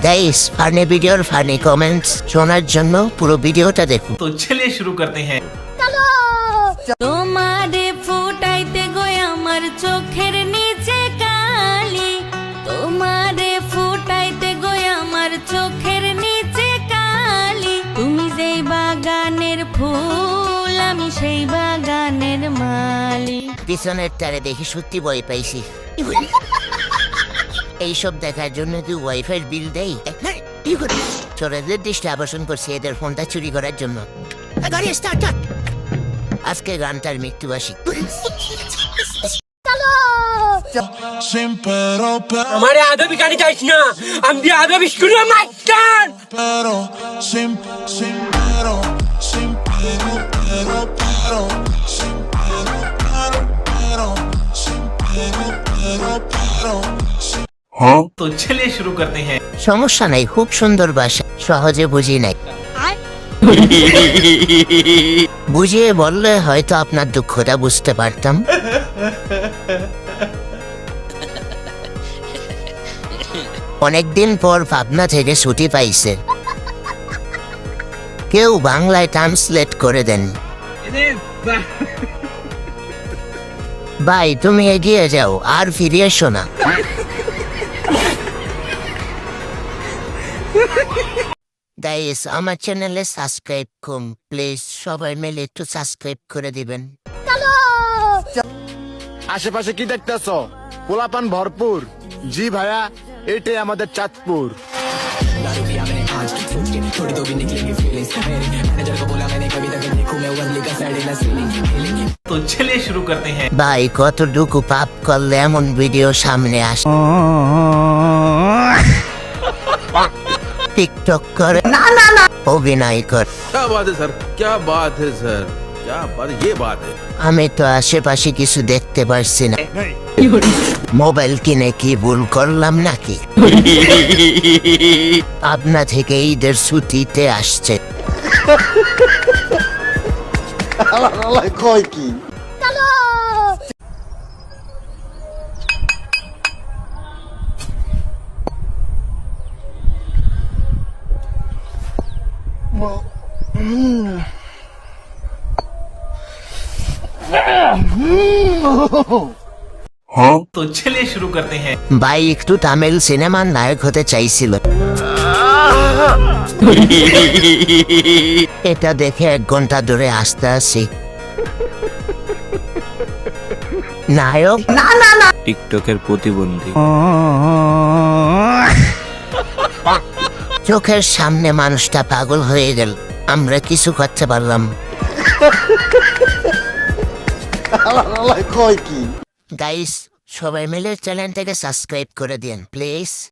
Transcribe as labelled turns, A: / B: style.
A: Guys funny ভিডিওর funny comments শোনার জন্য পুরো ভিডিওটা দেখুন।
B: तो चलिए शुरू करते हैं।
C: তোমারে ফুটাইতে গই আমার চোখের নিচে কালি, তোমারে ফুটাইতে গই আমার চোখের নিচে কালি। তুমি যেই বাগানের ফুল আমি সেই বাগানের মালি।
A: পিছনের তারে দেখি সত্যি ভয় পাইছি। এইসব দেখার জন্য তুই ওয়াইফাই বিল দেই চোরেদের দৃষ্টি আকর্ষণ করছে এদের ফোনটা চুরি করার জন্য। গাড়ি স্টার্ট। আজকে গানটার মৃত্যুবার্ষিকী।
D: हमारे आधे भी गाड़ी चाहिए ना, हम भी आधे भी स्कूल में मास्टर।
B: तो चलिए शुरू करते हैं।
A: সমস্যা নাই, খুব সুন্দর ভাষা, সহজে বুঝি নাই। বুঝিয়ে বললে হয়তো আপনার দুঃখটা বুঝতে পারতাম। অনেকদিন পর পাবনা থেকে ছুটি পাইছে, কেউ বাংলায় ট্রান্সলেট করে দেন। ভাই তুমি এগিয়ে যাও, আর ফিরে এসো না। গাইস আমার চ্যানেলে সাবস্ক্রাইব করুন প্লিজ, সবাই মিলে একটু সাবস্ক্রাইব করে দিবেন।
E: আশেপাশে কি দেখতেছ? পোলাপান ভরপুর। জি ভাইয়া, এটাই আমাদের চাঁদপুর।
B: तो चलिए शुरू करते हैं।
A: ভাই কতটুকু পাপ করলে এমন ভিডিও সামনে আসে? টিকটক করে অভিনয় করে।
F: क्या बात है सर, क्या बात है सर, क्या बात, ये बात है।
A: আমি তো আশেপাশে কিছু দেখতে পারছি না। মোবাইল কিনে কি ভুল করলাম নাকি? আপনা থেকে ঈদের ছুটিতে আসছে।
E: কয় কি?
B: तो चलिए शुरू करते हैं।
A: ভাই একটু তামিল সিনেমার নায়ক হতে চাইছিল। এটা দেখে 1 ঘন্টা ধরে আসতে আসি। নায়ক
F: টিকটকের প্রতিবন্ধী।
A: চোখের সামনে মানুষটা পাগল হয়ে গেল, আমরা কিছু করতে পারলাম।
E: কয় কি?
A: গাইস সবাই মিলে চ্যানেলটাকে সাবস্ক্রাইব করে দিন প্লিজ।